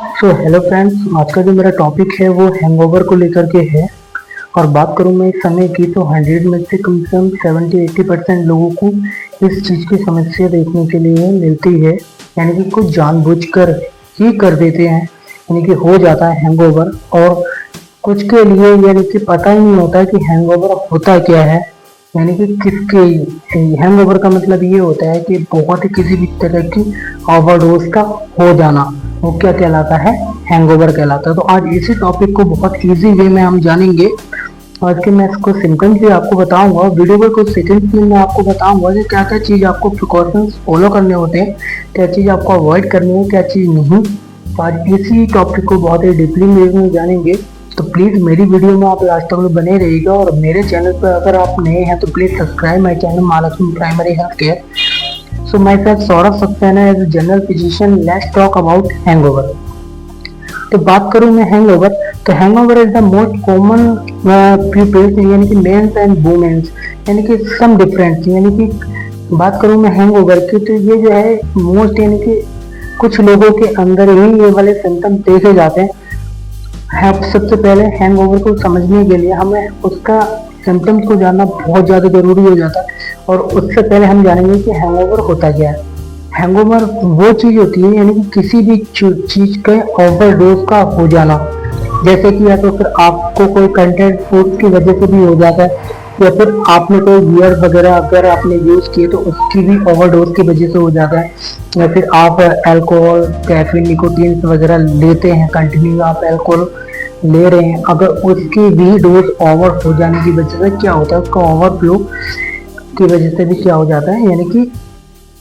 Hello friends, आज का जो मेरा टॉपिक है वो हैंगओवर को लेकर के है। और बात करूँ मैं इस समय की तो 100 में से कम 70-80% लोगों को इस चीज़ की समस्या देखने के लिए मिलती है। यानी कि कुछ जानबूझकर ही कर देते हैं, यानी कि हो जाता है हैंगओवर। और कुछ के लिए यानी कि पता ही नहीं होता है कि हैंगओवर होता क्या है। यानी कि किसके हैंगओवर का मतलब ये होता है कि बहुत ही किसी भी तरह की ओवरडोज का हो जाना, वो क्या कहलाता है, हैंगओवर कहलाता है। तो आज इसी टॉपिक को बहुत इजी वे में हम जानेंगे और इसके मैं इसको सिम्टम्स भी आपको बताऊंगा। वीडियो के कुछ सेकंड्स में मैं आपको बताऊंगा कि क्या क्या चीज़ आपको प्रिकॉशंस फॉलो करने होते हैं, क्या चीज़ आपको अवॉइड करनी है, क्या चीज़ नहीं। तो आज इसी टॉपिक को बहुत ही डीपली में जानेंगे। तो प्लीज़ मेरी वीडियो में आप लास्ट तक बने रहिएगा। और मेरे चैनल पर अगर आप नए हैं तो please subscribe my channel Mahalakshmi primary health care. So myself Saurabh Saxena as a general physician. Let's talk about hangover. तो बात करूं मैं हैंगओवर, तो hangover is the most common people's यानी कि मेंस एंड वुमेन्स, यानी कि सम डिफरेंस। यानी कि बात करूं मैं हैंगओवर की तो ये जो है मोस्ट यानी कि कुछ लोगों के अंदर ही ये वाले सिम्टम देखे जाते हैं। सबसे पहले हैंगओवर को समझने के लिए हमें उसका सिम्टम्स को जानना बहुत ज़्यादा ज़रूरी हो जाता है। और उससे पहले हम जानेंगे कि हैंगओवर होता क्या है। हैंगओवर वो चीज़ होती है यानी कि किसी भी चीज़ के ओवरडोज का हो जाना। जैसे कि या तो फिर आपको कोई कंटेंट फूड की वजह से भी हो जाता है, या फिर आपने कोई बियर वगैरह अगर आपने यूज़ किए तो उसकी भी ओवरडोज की वजह से हो जाता है। या फिर आप अल्कोहल, कैफीन, निकोटीन वगैरह लेते हैं, कंटिन्यू आप अल्कोहल ले रहे हैं, अगर उसकी भी डोज ओवर हो जाने की वजह से क्या होता है, उसका ओवरफ्लो की वजह से भी क्या हो जाता है, यानी कि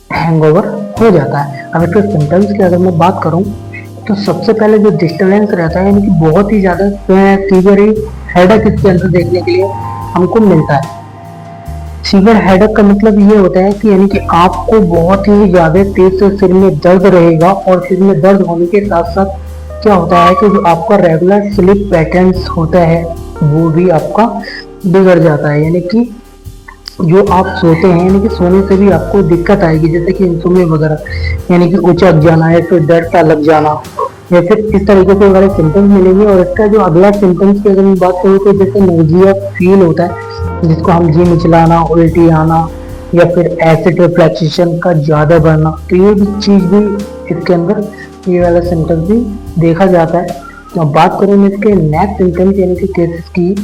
हैंगओवर हो जाता है। अब इसके सिम्टम्स की अगर मैं बात करूं तो सबसे पहले जो डिस्टर्बेंस रहता है यानी कि बहुत ही ज़्यादा सीवियर हेडेक इसके अंदर देखने के लिए हमको मिलता है। सीवियर हेडेक का मतलब ये होता है कि यानी कि आपको बहुत ही ज़्यादा तेज से सिर में दर्द रहेगा, और सिर में दर्द होने के साथ साथ क्या होता है कि जो आपका रेगुलर स्लीप पैटर्न्स होता है वो भी आपका बिगड़ जाता है। यानी कि जो आप सोते हैं यानी कि सोने से भी आपको दिक्कत आएगी, जैसे कि इंसोम्निया वगैरह, यानी कि उचक जाना या फिर डर सा लग जाना, या फिर इस तरीके के वाले सिम्टम्स मिलेंगे। और इसका जो अगला सिम्टम्स की अगर मैं बात करूँ तो जैसे नोजिया फील होता है, जिसको हम जी मिचलाना, उल्टी आना, या फिर एसिड रिफ्लेक्शन का ज़्यादा बढ़ना, तो ये भी चीज़ भी इसके अंदर ये वाला सिम्टम्स भी देखा जाता है। तो बात करूँ मैं इसके नेक्स्ट सिम्टम्स यानी कि केसेस की,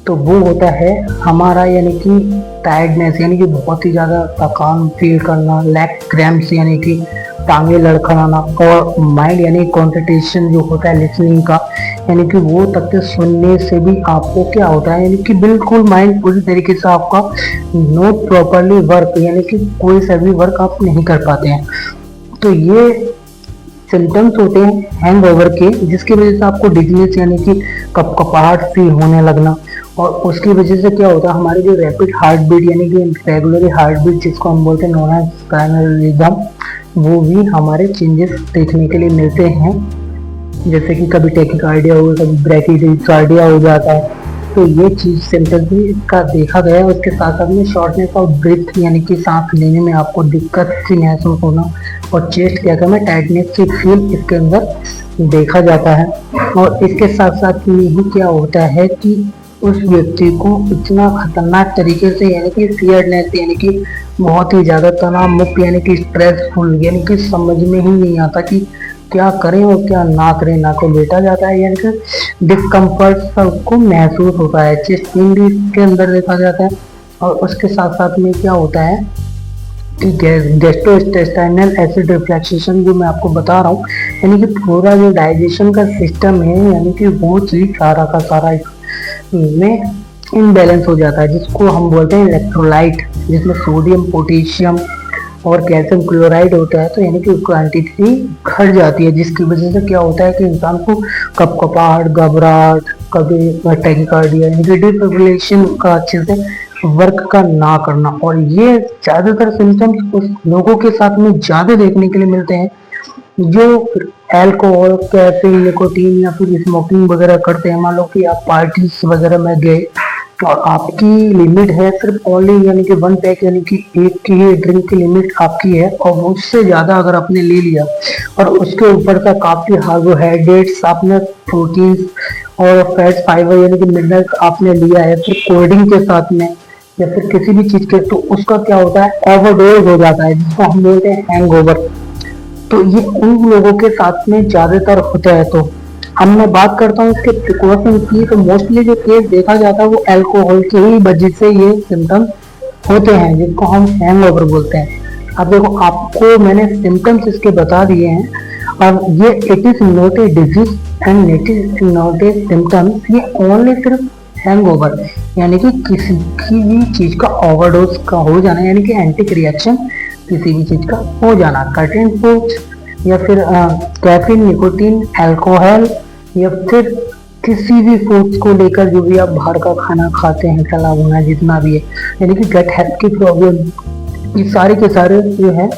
तो वो होता है हमारा यानी कि टायर्डनेस, यानी कि बहुत ही ज़्यादा थकान फील करना, लेग क्रैम्प्स यानी कि टांगे लड़खड़ाना, और माइंड यानी कॉन्सेंट्रेशन जो होता है लिसनिंग का, यानी कि वो तथ्य सुनने से भी आपको क्या होता है, यानी कि बिल्कुल माइंड पूरी तरीके से आपका नॉट प्रॉपरली वर्क, यानी कि कोई सा भी वर्क आप नहीं कर पाते हैं। तो ये सिम्टम्स होते हैं हैंगओवर के, जिसकी वजह से आपको डिजीनेस यानी कि कपकपाहट फील होने लगना। और उसकी वजह से क्या होता है, हमारी जो रैपिड हार्ट बीट यानी कि रेगुलर हार्ट बीट जिसको हम बोलते हैं नॉन साइनल रिदम, वो भी हमारे चेंजेस देखने के लिए मिलते हैं। जैसे कि कभी टैकीकार्डिया हो, कभी ब्रैकीकार्डिया हो जाता है। तो ये चीज़ सिम्टम्स भी इसका देखा गया है। उसके साथ साथ में शॉर्टनेस ऑफ ब्रीथ यानी कि सांस लेने में आपको दिक्कत सी महसूस होना, और चेस्ट क्या कहना टाइटनेस की फील इसके अंदर देखा जाता है। और इसके साथ साथ में ही क्या होता है कि उस व्यक्ति को इतना खतरनाक तरीके से यानी कि फियरनेस यानी कि बहुत ही ज़्यादा तनाव मुक्त यानी कि स्ट्रेसफुल, यानी कि समझ में ही नहीं आता कि क्या करें और क्या ना करें, ना तो लेटा जाता है, यानी कि डिस्कम्फर्ट सबको महसूस होता है, चेस्ट पेन भी इसके अंदर देखा जाता है। और उसके साथ साथ में क्या होता है कि गैस्ट्रोइंटेस्टाइनल एसिड रिफ्लेक्शन जो मैं आपको बता रहा हूँ, यानी कि पूरा जो डाइजेशन का सिस्टम है यानी कि वो चीज़ सारा का सारा में इनबैलेंस हो जाता है, जिसको हम बोलते हैं इलेक्ट्रोलाइट, जिसमें सोडियम, पोटेशियम और कैल्शियम क्लोराइड होता है। तो यानी कि क्वांटिटी घट जाती है, जिसकी वजह से क्या होता है कि इंसान को कपकपाहट, घबराहट, कभी टैकीकार्डिया यानी कि डिफिब्रिलेशन का अच्छे से वर्क का ना करना। और ये ज़्यादातर सिम्टम्स उस लोगों के साथ में ज़्यादा देखने के लिए मिलते हैं जो अल्कोहल, कैफीन, निकोटीन या फिर स्मोकिंग वगैरह करते हैं। मान लो कि आप पार्टीज वगैरह में गए और आपकी लिमिट है सिर्फ ओनली यानी कि 1 पैक यानी कि एक की ही ड्रिंक की लिमिट आपकी है, और उससे ज़्यादा अगर आपने ले लिया और उसके ऊपर का काफ़ी कार्बोहाइड्रेट्स आपने, प्रोटीन्स और फैट्स, फाइबर यानी कि मिनरल्स आपने लिया है फिर कोल्ड ड्रिंक के साथ में या फिर किसी भी चीज़ के, तो उसका क्या होता है, ओवरडोज हो जाता है जिसको हम बोलते हैं हैंगओवर। तो ये उन लोगों के साथ में ज़्यादातर होता है। तो अब मैं बात करता हूँ इसके प्रिकॉशन की, तो मोस्टली जो केस देखा जाता है वो अल्कोहल की ही वजह से ये सिम्टम्स होते हैं जिसको हम हैंगओवर बोलते हैं। अब देखो, आपको मैंने सिम्टम्स इसके बता दिए हैं। अब ये it is not a disease and it is not a symptoms, ये ओनली सिर्फ हैंगओवर यानी कि किसी की भी चीज का ओवरडोज का हो जाना, यानी कि एंटिक रिएक्शन किसी भी चीज का हो जाना, कर्टेन फूड्स या फिर कैफीन, निकोटीन, अल्कोहल या फिर किसी भी फूड्स को लेकर जो भी आप बाहर का खाना खाते हैं, तला भुना जितना भी है, यानी कि गट हेल्थ की प्रॉब्लम, ये सारे के सारे जो है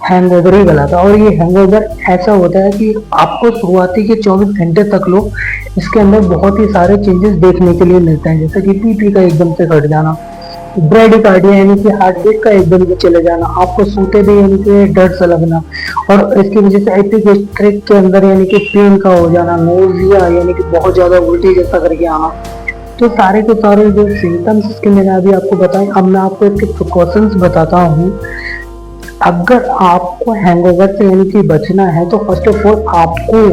हैंगओवर ही कहलाता है। और ये हैंगओवर ऐसा होता है कि आपको शुरुआती के 24 घंटे तक लो इसके अंदर बहुत ही सारे चेंजेस देखने के लिए मिलते हैं, जैसे कि बीपी का एकदम से घट जाना, ब्रेडिकार्डिया यानी कि हार्ट बीट का एकदम से चले जाना, आपको सोते भी यानी कि डर सा लगना, और इसकी वजह से एपिगैस्ट्रिक के अंदर यानी कि पेन का हो जाना, नोजिया यानी कि बहुत ज्यादा उल्टी जैसा करके आना। तो सारे के सारे जो सिम्टम्स इसके मैंने अभी आपको बताए, अब मैं आपको इसके प्रिकॉशंस बताता हूँ। अगर आपको हैंगओवर से यानी कि बचना है तो फर्स्ट ऑफ ऑल आपको,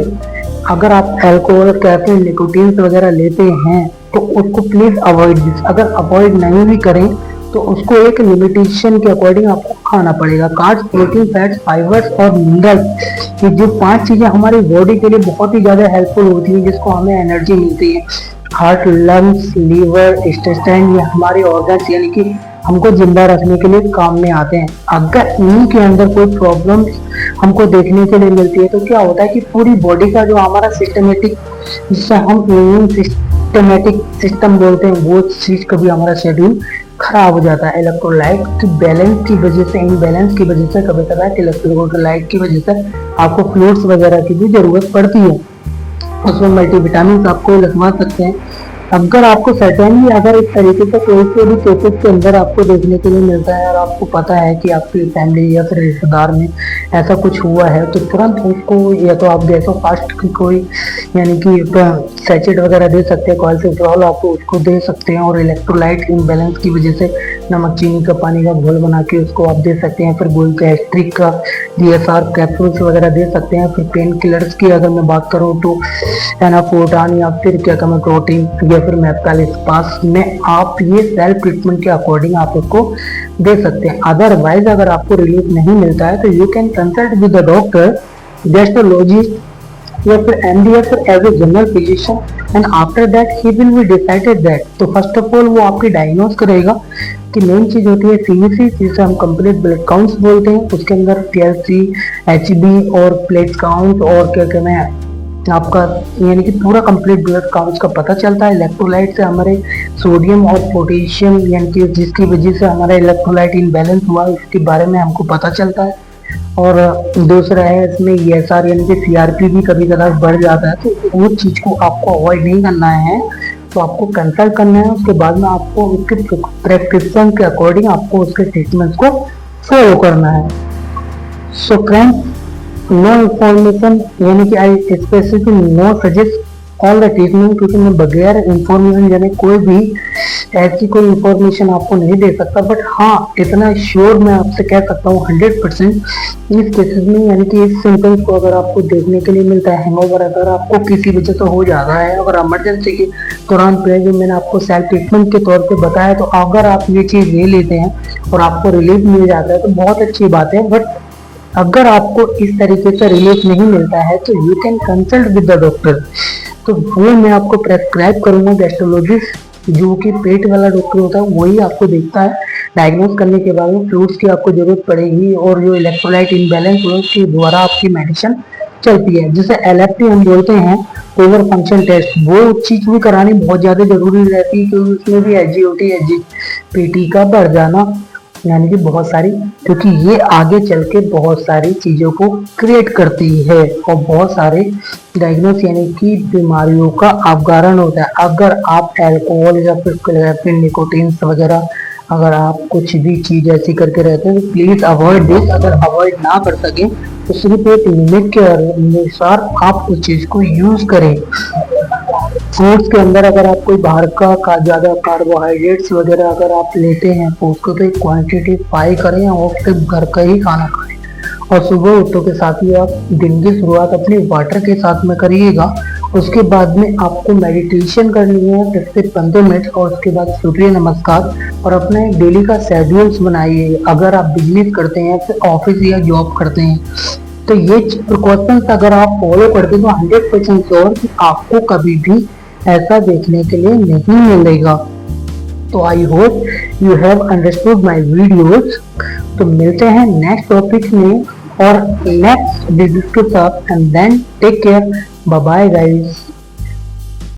अगर आप अल्कोहल, कैफीन, निकोटीन वगैरह लेते हैं तो उसको प्लीज अवॉइड, अगर अवॉइड नहीं भी करें तो उसको एक लिमिटेशन के अकॉर्डिंग आपको खाना पड़ेगा। कार्ब्स, प्रोटीन, फैट्स, फाइबर्स और मिनरल्स, ये जो 5 चीजें हमारी बॉडी के लिए बहुत ही ज्यादा हेल्पफुल होती है, जिसको हमें एनर्जी मिलती है। हार्ट, लंग्स, लीवर, इंटेस्टाइन, ये हमारे ऑर्गन्स यानी कि हमको जिंदा रखने के लिए काम में आते हैं। अगर इन्हीं के अंदर कोई प्रॉब्लम हमको देखने के लिए मिलती है तो क्या होता है कि पूरी बॉडी का जो हमारा सिस्टमेटिक, जिससे हम इम्यून सिस्टमेटिक सिस्टम बोलते हैं, वो चीज कभी हमारा शेड्यूल खराब हो जाता है। इलेक्ट्रोलाइट की बैलेंस की वजह से, इनबैलेंस की वजह से कभी कभार इलेक्ट्रोलाइट की वजह से आपको फ्लूइड्स वगैरह की भी जरूरत पड़ती है, उसमें मल्टीविटामिन आपको लगवा सकते हैं। अगर आपको सर्टेनली अगर इस तरीके से कोई से भी केसेस के अंदर आपको देखने के लिए मिलता है और आपको पता है कि आपकी फैमिली या फिर रिश्तेदार में ऐसा कुछ हुआ है, तो तुरंत उसको या तो आप गैसो फास्ट की कोई यानी कि सैचेट वगैरह दे सकते हैं, कोलेस्ट्रॉल आपको उसको दे सकते हैं, और इलेक्ट्रोलाइट इनबैलेंस की वजह से नमक चीनी का पानी का घोल बना के उसको आप दे सकते हैं। फिर गोल गैस्ट्रिक का DSR कैप्सूल्स वगैरह दे सकते हैं। फिर पेन किलर्स की अगर मैं बात करूँ तो एनाफोर्टान या फिर क्या कहते हैं प्रोटीन या फिर मेप्टालिस्पास में आप ये सेल्फ ट्रीटमेंट के अकॉर्डिंग आप उसको दे सकते हैं। अदरवाइज अगर आपको रिलीफ नहीं मिलता है तो you can consult with the doctor, gastrologist या फिर MD या फिर as a general physician, and after that he will be decided that. तो फर्स्ट ऑफ ऑल वो आपकी डायग्नोज करेगा कि मेन चीज होती है CBC, जिसे हम कंप्लीट ब्लड काउंट्स बोलते हैं, उसके अंदर TLC, HB और प्लेट काउंट और क्या कहते हैं आपका यानी कि पूरा कंप्लीट ब्लड काउंट का पता चलता है। इलेक्ट्रोलाइट से हमारे सोडियम और पोटेशियम यानी कि जिसकी वजह से हमारा इलेक्ट्रोलाइट इनबैलेंस हुआ इसके बारे में हमको पता चलता है। और दूसरा है इसमें ESR यानी कि CRP भी कभी कभार बढ़ जाता है, तो वो चीज़ को आपको अवॉइड नहीं करना है, तो आपको कंसल्ट करना है। उसके बाद में आपको उसके प्रेस्क्रिप्शन के अकॉर्डिंग आपको उसके ट्रीटमेंट्स को फॉलो करना है। सो फ्रेंड्स, नो इंफॉर्मेशन यानी कि I specific no suggest all the treatment, क्योंकि मैं बगैर इंफॉर्मेशन यानी कोई भी ऐसी कोई इंफॉर्मेशन आपको नहीं दे सकता। बट हाँ, इतना श्योर मैं आपसे कह सकता हूँ 100% इस केसेस में, यानी कि इस सिम्टम्स को अगर आपको देखने के लिए मिलता है, हैंगओवर अगर आपको किसी वजह से हो जाता है, अगर इमरजेंसी के दौरान पे जो मैंने आपको सेल्फ ट्रीटमेंट के तौर पे बताया, तो अगर आप ये चीज़ ले लेते हैं और आपको रिलीफ मिल जाता है तो बहुत अच्छी बात है। बट अगर आपको इस तरीके से रिलीफ नहीं मिलता है तो you can consult with the doctor. तो वो मैं आपको प्रेस्क्राइब करूंगा गैस्ट्रोलॉजिस्ट, जो कि पेट वाला डॉक्टर होता है, वही आपको देखता है। डायग्नोज करने के बाद में फ्लूइड्स की आपको जरूरत पड़ेगी और जो इलेक्ट्रोलाइट इनबैलेंस हो उसके द्वारा आपकी मेडिसिन चलती है, जिसे LFT हम बोलते हैं, ओवर फंक्शन टेस्ट। वो चीज भी करानी बहुत ज्यादा जरूरी रहती है, क्योंकि उसमें भी SGOT, SGPT का बढ़ जाना यानी कि बहुत सारी, क्योंकि ये आगे चल के बहुत सारी चीज़ों को क्रिएट करती है और बहुत सारे डायग्नोस यानी कि बीमारियों का अवगाहन होता है। अगर आप अल्कोहल या फिर निकोटीन वगैरह अगर आप कुछ भी चीज़ ऐसी करके रहते हैं तो प्लीज़ अवॉइड दिस। अगर अवॉइड ना कर सके तो सिर्फ एक लिमिट के अनुसार आप उस चीज़ को यूज़ करें। फूड्स के अंदर अगर आप कोई बाहर का ज़्यादा कार्बोहाइड्रेट्स वगैरह अगर आप लेते हैं तो उसको तो एक क्वांटिटी पाई करें और फिर घर का ही खाना खाएं। और सुबह उठो के साथ ही आप दिन की शुरुआत अपनी वाटर के साथ में करिएगा। उसके बाद में आपको मेडिटेशन करनी है 10 से 15 मिनट और उसके बाद सूर्य नमस्कार और अपने डेली का शेड्यूल्स बनाइए। अगर आप बिजनेस करते हैं फिर ऑफिस या जॉब करते हैं तो ये प्रिकॉशंस अगर आप फॉलो करते तो 100% श्योर कि आपको कभी भी ऐसा देखने के लिए नहीं मिलेगा। तो I hope you have understood my videos. तो मिलते हैं नेक्स्ट टॉपिक में और नेक्स्ट वीडियो के साथ and then take care, bye bye guys.